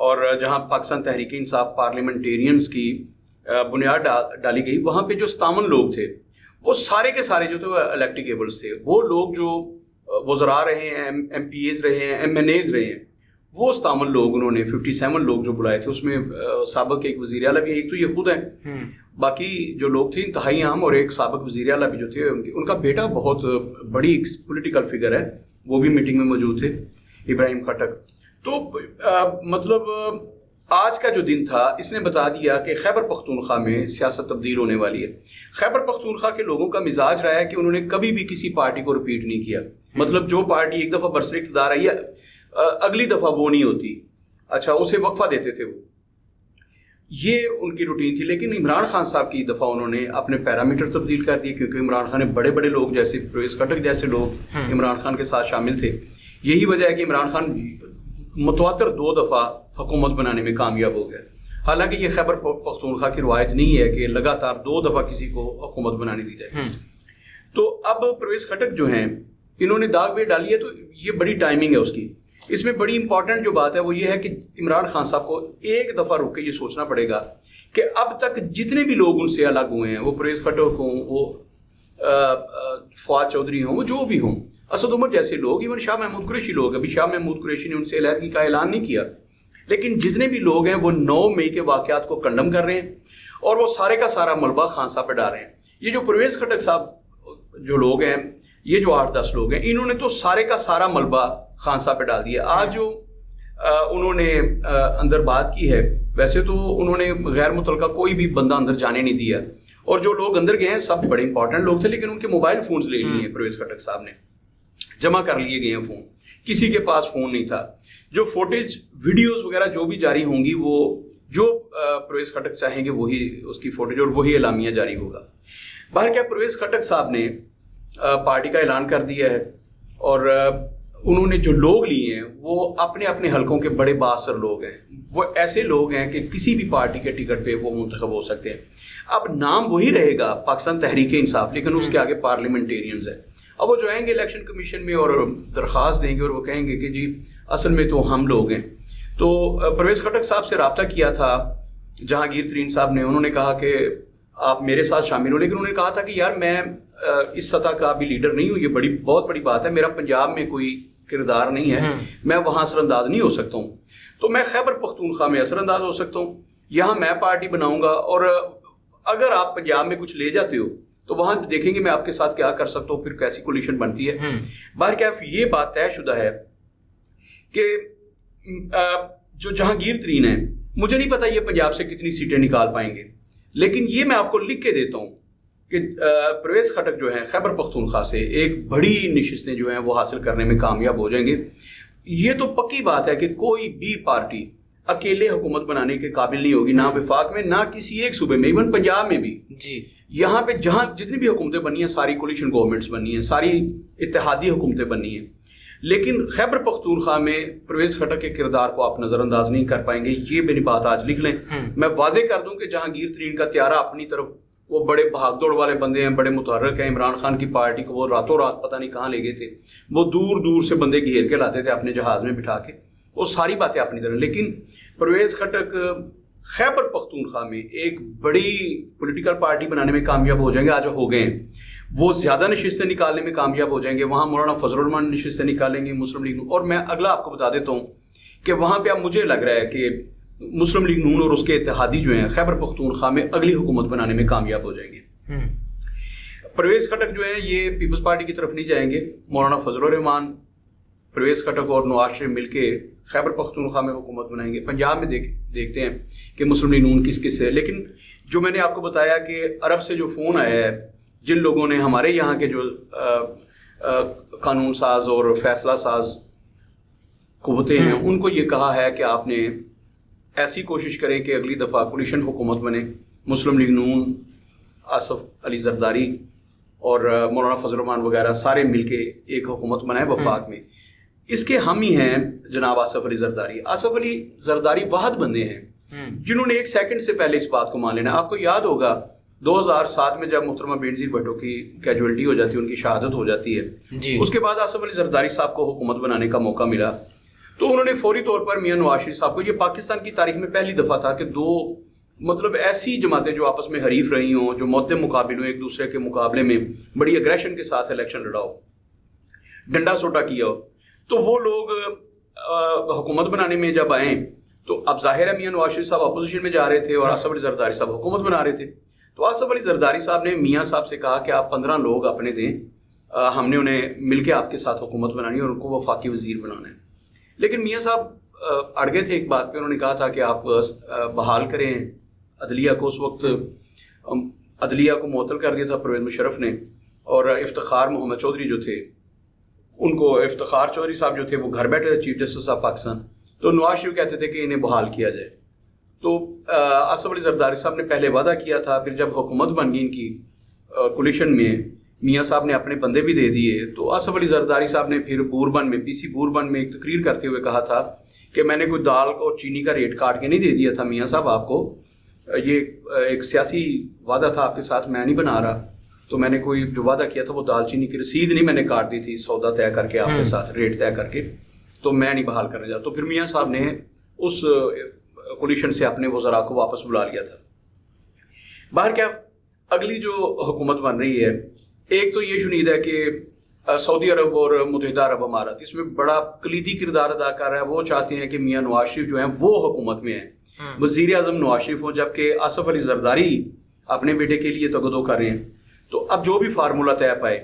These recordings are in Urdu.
اور جہاں پاکستان تحریک انصاف پارلیمنٹیرینز کی بنیاد ڈالی گئی، وہاں پہ جو 57 لوگ تھے وہ سارے کے سارے جو تھے وہ الیکٹیکیبلز تھے. وہ لوگ جو وزراء رہے ہیں، ایم پی ایز رہے ہیں، ایم این ایز رہے ہیں، وہ 57 لوگ انہوں نے 57 لوگ جو بلائے تھے، اس میں سابق ایک وزیر اعلیٰ بھی، ایک تو یہ خود ہیں، باقی جو لوگ تھے انتہائی اہم، اور ایک سابق وزیر اعلیٰ بھی جو تھے ان کا بیٹا بہت بڑی پولیٹیکل فگر ہے، وہ بھی میٹنگ میں موجود تھے، ابراہیم خٹک. تو مطلب آج کا جو دن تھا اس نے بتا دیا کہ خیبر پختونخوا میں سیاست تبدیل ہونے والی ہے. خیبر پختونخوا کے لوگوں کا مزاج رہا ہے کہ انہوں نے کبھی بھی کسی پارٹی کو ریپیٹ نہیں کیا. مطلب جو پارٹی ایک دفعہ برسر اقتدار آئی ہے اگلی دفعہ وہ نہیں ہوتی، اچھا اسے وقفہ دیتے تھے، وہ یہ ان کی روٹین تھی. لیکن عمران خان صاحب کی دفعہ انہوں نے اپنے پیرامیٹر تبدیل کر دیے، کیونکہ عمران خان نے بڑے بڑے لوگ جیسے پرویز خٹک جیسے لوگ عمران خان کے ساتھ شامل تھے. یہی وجہ ہے کہ عمران خان متواتر 2 دفعہ حکومت بنانے میں کامیاب ہو گئے. حالانکہ یہ خیبر پختونخوا کی روایت نہیں ہے کہ لگاتار 2 دفعہ کسی کو حکومت بنانے دی جائے. تو اب پرویز خٹک جو ہیں انہوں نے داغ بھی ڈالی ہے، تو یہ بڑی ٹائمنگ ہے اس کی. اس میں بڑی امپورٹنٹ جو بات ہے وہ یہ ہے کہ عمران خان صاحب کو ایک دفعہ رک کے یہ سوچنا پڑے گا کہ اب تک جتنے بھی لوگ ان سے الگ ہوئے ہیں، وہ پرویز خٹک ہوں، وہ فواد چودھری ہوں، وہ جو بھی ہوں، اسد عمر جیسے لوگ، ایون شاہ محمود قریشی لوگ، ابھی شاہ محمود قریشی نے ان سے علیحدگی کا اعلان نہیں کیا، لیکن جتنے بھی لوگ ہیں وہ 9 مئی کے واقعات کو کنڈم کر رہے ہیں اور وہ سارے کا سارا ملبہ خان صاحب پہ ڈال رہے ہیں. یہ جو پرویز خٹک صاحب جو لوگ ہیں، یہ جو 8-10 لوگ ہیں، انہوں نے تو سارے کا سارا ملبہ خان صاحب پہ ڈال دیا. آج جو انہوں نے اندر بات کی ہے، ویسے تو انہوں نے غیر متعلقہ کوئی بھی بندہ اندر جانے نہیں دیا، اور جو لوگ اندر گئے ہیں سب بڑے امپورٹنٹ لوگ تھے، لیکن ان کے موبائل فونز لے لیے ہیں پرویز خٹک صاحب نے، جمع کر لیے گئے ہیں فون، کسی کے پاس فون نہیں تھا. جو فوٹیج ویڈیوز وغیرہ جو بھی جاری ہوں گی، وہ جو پرویز خٹک چاہیں گے وہی اس کی فوٹیج اور وہی اعلامیہ جاری ہوگا. باہر کیا پرویز خٹک صاحب نے پارٹی کا اعلان کر دیا ہے، اور انہوں نے جو لوگ لیے ہیں وہ اپنے اپنے حلقوں کے بڑے بااثر لوگ ہیں. وہ ایسے لوگ ہیں کہ کسی بھی پارٹی کے ٹکٹ پہ وہ منتخب ہو سکتے ہیں. اب نام وہی رہے گا پاکستان تحریک انصاف، لیکن اس کے آگے پارلیمنٹیرینز ہیں. اب وہ جو آئیں گے الیکشن کمیشن میں اور درخواست دیں گے اور وہ کہیں گے کہ جی اصل میں تو ہم لوگ ہیں. تو پرویز خٹک صاحب سے رابطہ کیا تھا جہانگیر ترین صاحب نے، انہوں نے کہا کہ آپ میرے ساتھ شامل ہو، لیکن انہوں نے کہا تھا کہ یار میں اس سطح کا بھی لیڈر نہیں ہوں، یہ بہت بڑی بات ہے، میرا پنجاب میں کوئی کردار نہیں ہے، میں وہاں اثر انداز نہیں ہو سکتا ہوں، تو میں خیبر پختونخوا میں اثر انداز ہو سکتا ہوں، یہاں میں پارٹی بناؤں گا، اور اگر آپ پنجاب میں کچھ لے جاتے ہو تو وہاں دیکھیں گے میں آپ کے ساتھ کیا کر سکتا ہوں، پھر کیسی کولیشن بنتی ہے. بہرکیف یہ بات طے شدہ ہے کہ جو جہانگیر ترین ہیں، مجھے نہیں پتا یہ پنجاب سے کتنی سیٹیں نکال پائیں گے، لیکن یہ میں آپ کو لکھ کے دیتا ہوں کہ پرویز خٹک جو ہیں خیبر پختونخوا سے ایک بڑی نشستیں جو ہیں وہ حاصل کرنے میں کامیاب ہو جائیں گے. یہ تو پکی بات ہے کہ کوئی بھی پارٹی اکیلے حکومت بنانے کے قابل نہیں ہوگی، نہ وفاق میں، نہ کسی ایک صوبے میں، ایون پنجاب میں بھی. جی یہاں پہ جہاں جتنی بھی حکومتیں بنی ہیں ساری کولیشن گورنمنٹس بنی ہیں، ساری اتحادی حکومتیں بنی ہیں، لیکن خیبر پختونخوا میں پرویز خٹک کے کردار کو آپ نظر انداز نہیں کر پائیں گے. یہ میری بات آج لکھ لیں. میں واضح کر دوں کہ جہانگیر ترین کا تیارہ اپنی طرف، وہ بڑے بھاگ دوڑ والے بندے ہیں، بڑے متحرک ہیں. عمران خان کی پارٹی کو وہ راتوں رات پتہ نہیں کہاں لے گئے تھے، وہ دور دور سے بندے گھیر کے لاتے تھے اپنے جہاز میں بٹھا کے، وہ ساری باتیں اپنی طرف. لیکن پرویز خٹک خیبر پختونخوا میں ایک بڑی پولیٹیکل پارٹی بنانے میں کامیاب ہو جائیں گے. آج ہو گئے ہیں، وہ زیادہ نشستیں نکالنے میں کامیاب ہو جائیں گے. وہاں مولانا فضل الرحمان نشستیں نکالیں گے مسلم لیگ. اور میں اگلا آپ کو بتا دیتا ہوں کہ وہاں پہ اب مجھے لگ رہا ہے کہ مسلم لیگ نون اور اس کے اتحادی جو ہیں خیبر پختونخوا میں اگلی حکومت بنانے میں کامیاب ہو جائیں گے. پرویز خٹک جو ہیں یہ پیپلز پارٹی کی طرف نہیں جائیں گے. مولانا فضل الرحمان، پرویز خٹک اور نواز شریف مل کے خیبر پختونخوا میں حکومت بنائیں گے. پنجاب میں دیکھتے ہیں کہ مسلم لیگ نون کس کس ہے. لیکن جو میں نے آپ کو بتایا کہ عرب سے جو فون آیا ہے، جن لوگوں نے ہمارے یہاں کے جو قانون ساز اور فیصلہ ساز قوتیں ہیں ان کو یہ کہا ہے کہ آپ نے ایسی کوشش کریں کہ اگلی دفعہ کولیشن حکومت بنے. مسلم لیگ نون، آصف علی زرداری اور مولانا فضل الرحمان وغیرہ سارے مل کے ایک حکومت بنائے وفاق میں. اس کے ہم ہی ہیں جناب آصف علی زرداری. آصف علی زرداری واحد بندے ہیں جنہوں نے 1 سیکنڈ سے پہلے اس بات کو مان لینا. آپ کو یاد ہوگا 2007 میں جب محترمہ بینظیر بھٹو کی کیجویلٹی ہو جاتی ہے، ان کی شہادت ہو جاتی ہے، اس کے بعد آصف علی زرداری صاحب کو حکومت بنانے کا موقع ملا. تو انہوں نے فوری طور پر میاں نواز شریف صاحب کو، یہ پاکستان کی تاریخ میں پہلی دفعہ تھا کہ دو مطلب ایسی جماعتیں جو آپس میں حریف رہی ہوں، جو معتم مقابل ہوں، ایک دوسرے کے مقابلے میں بڑی اگریشن کے ساتھ الیکشن لڑا ہو، ڈنڈا سوٹا کیا ہو، تو وہ لوگ حکومت بنانے میں جب آئیں تو اب ظاہر ہے میاں نواز شریف صاحب اپوزیشن میں جا رہے تھے اور آصف علی زرداری صاحب حکومت بنا رہے تھے. تو آصف علی زرداری صاحب نے میاں صاحب سے کہا کہ آپ 15 لوگ اپنے دیں، ہم نے انہیں مل کے آپ کے ساتھ حکومت بنانی ہے اور ان کو وفاقی وزیر بنانا ہے. لیکن میاں صاحب اڑ گئے تھے ایک بات پہ. انہوں نے کہا تھا کہ آپ بحال کریں عدلیہ کو. اس وقت عدلیہ کو معطل کر دیا تھا پرویز مشرف نے، اور افتخار محمد چودھری جو تھے ان کو، افتخار چودھری صاحب جو تھے وہ گھر بیٹھے تھے چیف جسٹس آف پاکستان. تو نواز شریف کہتے تھے کہ انہیں بحال کیا جائے. تو آصف علی زرداری صاحب نے پہلے وعدہ کیا تھا، پھر جب حکومت بن گئی ان کی کولیشن میں، میاں صاحب نے اپنے بندے بھی دے دیے، تو آصف علی زرداری صاحب نے پھر بوربن میں، پی سی بوربن میں ایک تقریر کرتے ہوئے کہا تھا کہ میں نے کوئی دال اور چینی کا ریٹ کاٹ کے نہیں دے دیا تھا میاں صاحب آپ کو، یہ ایک سیاسی وعدہ تھا آپ کے ساتھ، میں نہیں بنا رہا. تو میں نے کوئی جو وعدہ کیا تھا وہ دال چینی کی رسید نہیں میں نے کاٹ دی تھی، سودا طے کر کے آپ کے ساتھ، ریٹ طے کر کے، تو میں نہیں بحال کرنے جا. تو پھر میاں صاحب نے اس کولیشن سے اپنے وزراء کو واپس بلا لیا تھا. باہر کیا اگلی جو حکومت بن رہی ہے، ایک تو یہ شنید ہے کہ سعودی عرب اور متحدہ عرب امارات اس میں بڑا کلیدی کردار ادا کر رہا ہے. وہ چاہتے ہیں کہ میاں نواز شریف جو ہیں وہ حکومت میں ہیں، وزیر اعظم نواز شریف ہوں، جبکہ آصف علی زرداری اپنے بیٹے کے لیے تگدو کر رہے ہیں. تو اب جو بھی فارمولہ طے پائے،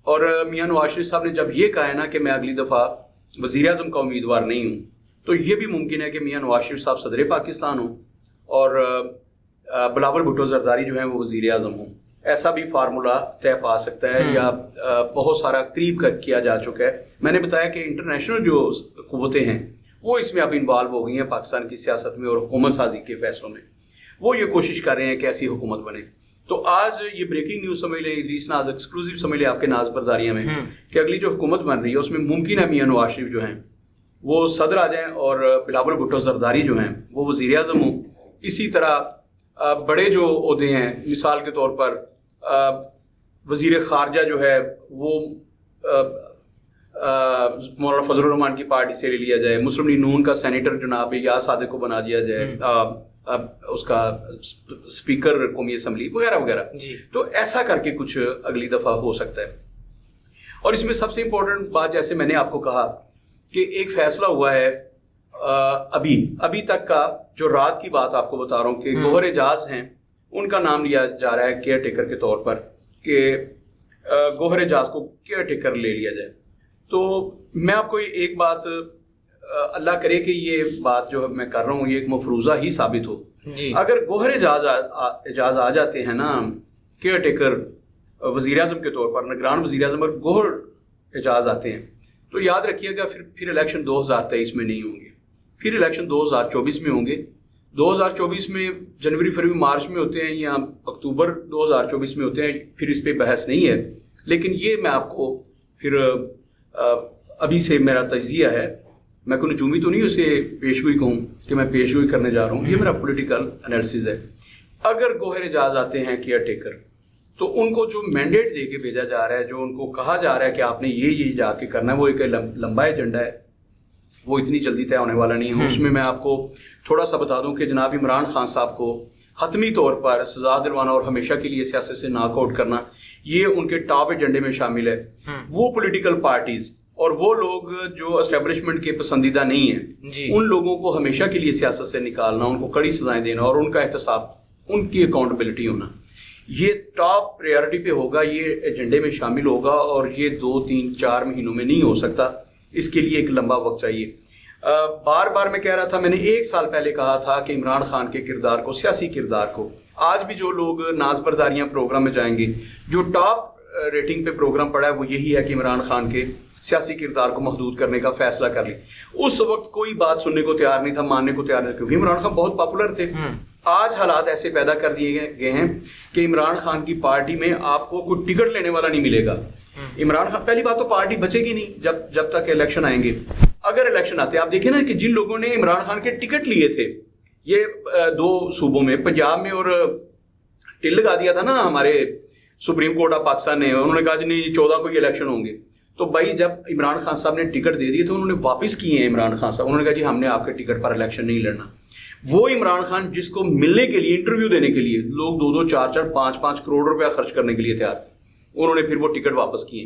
اور میاں نواز شریف صاحب نے جب یہ کہا ہے نا کہ میں اگلی دفعہ وزیر اعظم کا امیدوار نہیں ہوں، تو یہ بھی ممکن ہے کہ میاں نواز شریف صاحب صدر پاکستان ہوں اور بلاول بھٹو زرداری جو ہیں وہ وزیر اعظم ہوں. ایسا بھی فارمولہ طے پا سکتا ہے، یا بہت سارا قریب کیا جا چکا ہے. میں نے بتایا کہ انٹرنیشنل جو قوتیں ہیں وہ اس میں اب انوالو ہو گئی ہیں پاکستان کی سیاست میں اور حکومت سازی کے فیصلوں میں. وہ یہ کوشش کر رہے ہیں کہ ایسی حکومت بنے. تو آج یہ بریکنگ نیوز سمجھ لیں، ادریس ناز ایکسکلوسیو سمجھ لیں آپ کے ناز برداریاں میں، کہ اگلی جو حکومت بن رہی ہے اس میں ممکن ہے میاں نواز شریف جو ہیں وہ صدر آ جائیں اور بلاول بھٹو زرداری جو ہیں وہ وزیر اعظم ہوں. اسی طرح بڑے جو عہدے ہیں، مثال کے طور پر وزیر خارجہ جو ہے وہ مولانا فضل الرحمان کی پارٹی سے لے لیا جائے، مسلم لیگ نون کا سینیٹر جناب یاز صادق کو بنا دیا جائے، اس کا اسپیکر قومی اسمبلی وغیرہ وغیرہ. تو ایسا کر کے کچھ اگلی دفعہ ہو سکتا ہے. اور اس میں سب سے امپورٹنٹ بات، جیسے میں نے آپ کو کہا کہ ایک فیصلہ ہوا ہے ابھی تک کا، جو رات کی بات آپ کو بتا رہا ہوں، کہ گوہر اعجاز ہیں، ان کا نام لیا جا رہا ہے کیئر ٹیکر کے طور پر، کہ گوہر اعجاز کو کیئر ٹیکر لے لیا جائے. تو میں آپ کو ایک بات، اللہ کرے کہ یہ بات جو میں کر رہا ہوں یہ ایک مفروضہ ہی ثابت ہو. اگر گوہر اعجاز آ جاتے ہیں نا کیئر ٹیکر وزیر اعظم کے طور پر، نگران وزیر اعظم، اور گوہر اعجاز آتے ہیں، تو یاد رکھیے گا پھر الیکشن 2023 میں نہیں ہوں گے، پھر الیکشن 2024 میں ہوں گے. 2024 میں جنوری فروری مارچ میں ہوتے ہیں یا اکتوبر 2024 میں ہوتے ہیں، پھر اس پہ بحث نہیں ہے. لیکن یہ میں آپ کو پھر ابھی سے میرا تجزیہ ہے، میں کوئی نجومی تو نہیں اسے پیشگوئی کہوں کہ میں پیشگوئی کرنے جا رہا ہوں، یہ میرا پولیٹیکل انالیسز ہے. اگر گوہر اعجاز آتے ہیں کیئر ٹیکر، تو ان کو جو مینڈیٹ دے کے بھیجا جا رہا ہے، جو ان کو کہا جا رہا ہے کہ آپ نے یہ جا کے کرنا ہے، وہ ایک لمبا ایجنڈا ہے، وہ اتنی جلدی طے ہونے والا نہیں ہے. اس میں آپ کو تھوڑا سا بتا دوں کہ جناب عمران خان صاحب کو حتمی طور پر سزا دلوانا اور ہمیشہ کے لیے سیاست سے ناک آؤٹ کرنا، یہ ان کے ٹاپ ایجنڈے میں شامل ہے. وہ پولیٹیکل پارٹیز اور وہ لوگ جو اسٹیبلشمنٹ کے پسندیدہ نہیں ہیں، ان لوگوں کو ہمیشہ کے لیے سیاست سے نکالنا، ان کو کڑی سزائیں دینا اور ان کا احتساب، ان کی اکاؤنٹیبلٹی ہونا، یہ ٹاپ پریارٹی پہ ہوگا، یہ ایجنڈے میں شامل ہوگا. اور یہ 2 3 4 مہینوں میں نہیں ہو سکتا، اس کے لیے ایک لمبا وقت چاہیے. بار بار میں کہہ رہا تھا، میں نے 1 سال پہلے کہا تھا کہ عمران خان کے کردار کو، سیاسی کردار کو، آج بھی جو لوگ ناز برداریاں پروگرام میں جائیں گے، جو ٹاپ ریٹنگ پہ پروگرام پڑا ہے وہ یہی ہے کہ عمران خان کے سیاسی کردار کو محدود کرنے کا فیصلہ کر لیں. اس وقت کوئی بات سننے کو تیار نہیں تھا، ماننے کو تیار نہیں تھا، کیونکہ عمران خان بہت پاپولر تھے. آج حالات ایسے پیدا کر دیے گئے ہیں کہ عمران خان کی پارٹی میں آپ کو کوئی ٹکٹ لینے والا نہیں ملے گا. عمران خان، پہلی بات تو پارٹی بچے گی نہیں جب تک الیکشن آئیں گے. اگر الیکشن آتے، آپ دیکھیں نا کہ جن لوگوں نے عمران خان کے ٹکٹ لیے تھے، یہ 2 صوبوں میں، پنجاب میں، اور ٹل لگا دیا تھا نا ہمارے سپریم کورٹ آف پاکستان نے، انہوں نے کہا جی نہیں 14 کو یہ الیکشن ہوں گے. تو بھائی جب عمران خان صاحب نے ٹکٹ دے دیے تو انہوں نے واپس کیے ہیں عمران خان صاحب. انہوں نے کہا جی ہم نے آپ کے ٹکٹ پر الیکشن نہیں لڑنا. وہ عمران خان جس کو ملنے کے لیے انٹرویو دینے کے لیے لوگ 2-2 4-4 5-5 کروڑ روپیہ خرچ کرنے کے لیے تیار تھے, انہوں نے پھر وہ ٹکٹ واپس کیے.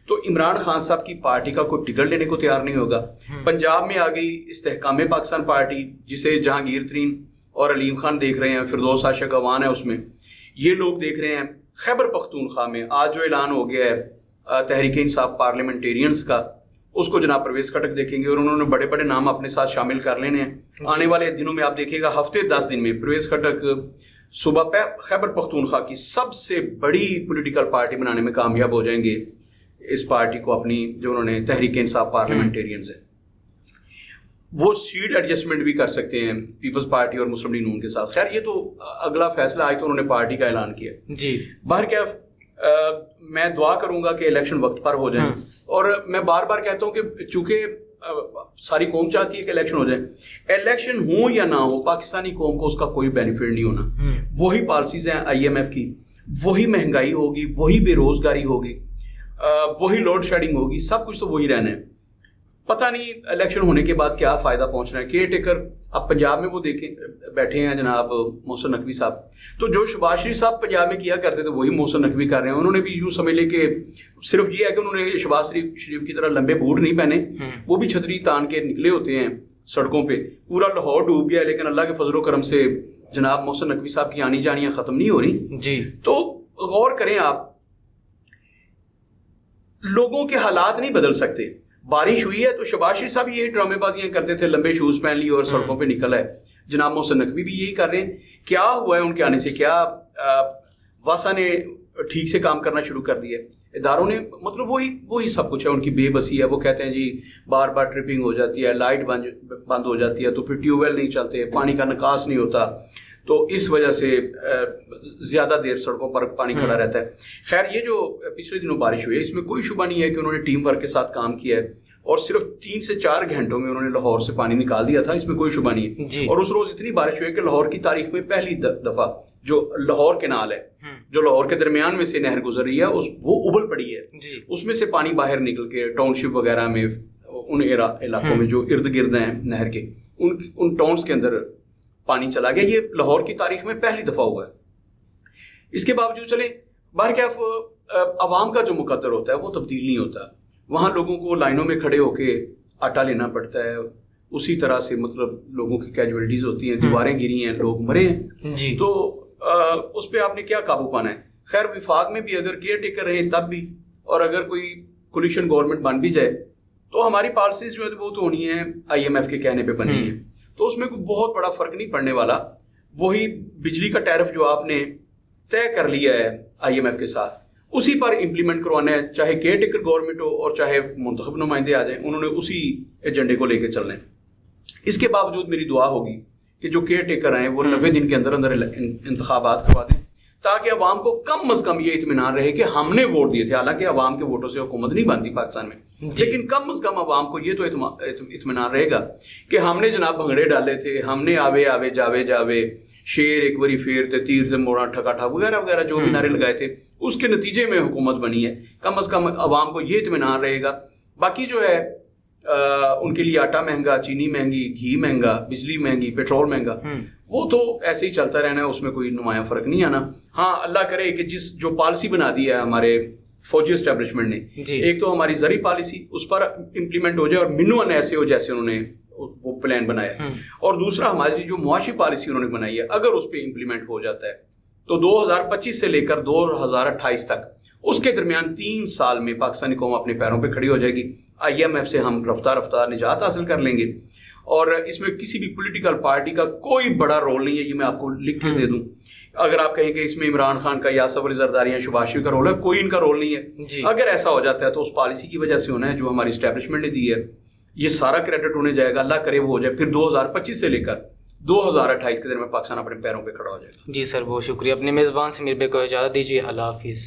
تو عمران خان صاحب کی پارٹی کا کوئی ٹکٹ لینے کو تیار نہیں ہوگا. پنجاب میں آ گئی استحکام پاکستان پارٹی, جسے جہانگیر ترین اور علیم خان دیکھ رہے ہیں, فردوس عاشق اوان ہے اس میں, یہ لوگ دیکھ رہے ہیں. خیبر پختونخوا میں آج جو اعلان ہو گیا ہے تحریک انصاف پارلیمنٹیرینز کا, اس کو جناب پرویز خٹک دیکھیں گے, اور انہوں نے بڑے بڑے نام اپنے ساتھ شامل کر لینے ہیں. آنے والے دنوں میں آپ دیکھیے گا, ہفتے 10 دن میں پرویز خٹک صوبہ خیبر پختونخوا کی سب سے بڑی پولیٹیکل پارٹی بنانے میں کامیاب ہو جائیں گے. اس پارٹی کو اپنی جو انہوں نے تحریک انصاف پارلیمنٹیرینز ہے, وہ سیٹ ایڈجسٹمنٹ بھی کر سکتے ہیں پیپلز پارٹی اور مسلم لیگ نون کے ساتھ. خیر یہ تو اگلا فیصلہ آج تو انہوں نے پارٹی کا اعلان کیا جی. باہر کیا میں دعا کروں گا کہ الیکشن وقت پر ہو جائیں, اور میں بار بار کہتا ہوں کہ چونکہ ساری قوم چاہتی ہے کہ الیکشن ہو جائے, الیکشن ہو یا نہ ہو پاکستانی قوم کو اس کا کوئی بینیفٹ نہیں ہونا. وہی پالیسیز ہیں IMF کی, وہی مہنگائی ہوگی, وہی بے روزگاری ہوگی, وہی لوڈ شیڈنگ ہوگی, سب کچھ تو وہی رہنا ہے. پتہ نہیں الیکشن ہونے کے بعد کیا فائدہ پہنچنا ہے. کیئر ٹیکر اب پنجاب میں وہ دیکھیں بیٹھے ہیں جناب محسن نقوی صاحب, تو جو شہباز شریف صاحب پنجاب میں کیا کرتے تھے وہی محسن نقوی کر رہے ہیں. انہوں نے بھی یوں سمجھ لیں کہ صرف یہ ہے کہ انہوں نے شہباز شریف کی طرح لمبے بوٹ نہیں پہنے, وہ بھی چھتری تان کے نکلے ہوتے ہیں سڑکوں پہ. پورا لاہور ڈوب گیا, لیکن اللہ کے فضل و کرم سے جناب محسن نقوی صاحب کی آنی جانیاں ختم نہیں ہو رہی جی. تو غور کریں آپ, لوگوں کے حالات نہیں بدل سکتے. بارش ہوئی ہے تو شہباز شریف صاحب یہی ڈرامے بازیاں کرتے تھے, لمبے شوز پہن لی اور سڑکوں پہ نکل ہے. جناب محسن نقوی بھی یہی کر رہے ہیں. کیا ہوا ہے ان کے آنے سے؟ کیا واسا نے ٹھیک سے کام کرنا شروع کر دیا ہے, اداروں نے, مطلب وہی سب کچھ ہے. ان کی بے بسی ہے. وہ کہتے ہیں جی بار بار ٹرپنگ ہو جاتی ہے, لائٹ بند ہو جاتی ہے, تو پھر ٹیوب ویل نہیں چلتے, پانی کا نکاس نہیں ہوتا, تو اس وجہ سے زیادہ دیر سڑکوں پر پانی کھڑا رہتا ہے. خیر یہ جو پچھلے دنوں بارش ہوئی ہے اس میں کوئی شبہ نہیں ہے کہ انہوں نے ٹیم ورک کے ساتھ کام کیا ہے, اور صرف 3 سے 4 گھنٹوں میں انہوں نے لاہور سے پانی نکال دیا تھا, اس میں کوئی شبہ نہیں ہے جی. اور اس روز اتنی بارش ہوئی ہے کہ لاہور کی تاریخ میں پہلی دفعہ جو لاہور کینال ہے, جو لاہور کے درمیان میں سے نہر گزر رہی ہے, وہ ابل پڑی ہے جی. اس میں سے پانی باہر نکل کے ٹاؤن شپ وغیرہ میں, ان علاقوں میں جو ارد گرد ہیں نہر کے, ان ٹاؤنس کے اندر پانی چلا گیا. یہ لاہور کی تاریخ میں پہلی دفعہ ہوا ہے. اس کے باوجود چلے باہر کیا عوام کا جو مقدر ہوتا ہے وہ تبدیل نہیں ہوتا. وہاں لوگوں کو لائنوں میں کھڑے ہو کے آٹا لینا پڑتا ہے, اسی طرح سے مطلب لوگوں کی کیجولیٹیز ہوتی ہیں, دیواریں گری ہیں, لوگ مرے ہیں جی. تو اس پہ آپ نے کیا قابو پانا ہے. خیر وفاق میں بھی اگر کیئر ٹیکر رہیں تب بھی, اور اگر کوئی کولیشن گورنمنٹ بن بھی جائے تو ہماری پالیسیز جو ہے وہ تو ہونی ہے IMF کے کہنے پہ بننی ہے, تو اس میں کوئی بہت بڑا فرق نہیں پڑنے والا. وہی بجلی کا ٹیرف جو آپ نے طے کر لیا ہے IMF کے ساتھ, اسی پر امپلیمنٹ کروانا ہے, چاہے کیئر ٹیکر گورنمنٹ ہو اور چاہے منتخب نمائندے آ جائیں, انہوں نے اسی ایجنڈے کو لے کے چلنا ہے. اس کے باوجود میری دعا ہوگی کہ جو کیئر ٹیکر ہیں وہ 90 دن کے اندر اندر انتخابات کروا دیں, تاکہ عوام کو کم از کم یہ اطمینان رہے کہ ہم نے ووٹ دیے تھے. حالانکہ عوام کے ووٹوں سے حکومت نہیں بنتی پاکستان میں, لیکن کم از کم عوام کو یہ تو اطمینان رہے گا کہ ہم نے جناب بھنگڑے ڈالے تھے, ہم نے آوے آوے جاوے جاوے, شیر ایک باری پھیر تے, تیر تے موڑا ٹھکا ٹھا وغیرہ وغیرہ جو بھی نعرے لگائے تھے, اس کے نتیجے میں حکومت بنی ہے. کم از کم عوام کو یہ اطمینان رہے گا. باقی جو ہے ان کے لیے آٹا مہنگا, چینی مہنگی, گھی مہنگا, بجلی مہنگی, پیٹرول مہنگا, وہ تو ایسے ہی چلتا رہنا ہے, اس میں کوئی نمایاں فرق نہیں آنا. ہاں اللہ کرے کہ جو پالیسی بنا دی ہے ہمارے فوجی اسٹیبلشمنٹ نے جی. ایک تو ہماری زرعی پالیسی اس پر امپلیمنٹ ہو جائے اور منوان ایسے ہو جیسے انہوں نے وہ پلان بنایا, اور دوسرا ہماری جو معاشی پالیسی انہوں نے بنائی ہے اگر اس پہ امپلیمنٹ ہو جاتا ہے تو 2025 سے لے کر 2028 تک اس کے درمیان 3 سال میں پاکستانی قوم اپنے پیروں پہ کھڑی ہو جائے گی. IMF سے ہم رفتہ رفتہ نجات حاصل کر لیں گے, اور اس میں کسی بھی پولیٹیکل پارٹی کا کوئی بڑا رول نہیں ہے. یہ میں آپ کو لکھ کے دے دوں. اگر آپ کہیں کہ اس میں عمران خان کا, یاسر علی زرداری یا شہباز شریف کا رول ہے, کوئی ان کا رول نہیں ہے جی. اگر ایسا ہو جاتا ہے تو اس پالیسی کی وجہ سے ہونا ہے جو ہماری اسٹیبلشمنٹ نے دی ہے. یہ سارا کریڈٹ ہونے جائے گا, اللہ کرے وہ ہو جائے, پھر 2025 سے لے کر 2028 کے درمیان پاکستان اپنے پیروں پہ کھڑا ہو جائے گا. جی سر, بہت شکریہ. اپنے میزبان سمیر بے کو اجازت دیجیے. اللہ حافظ.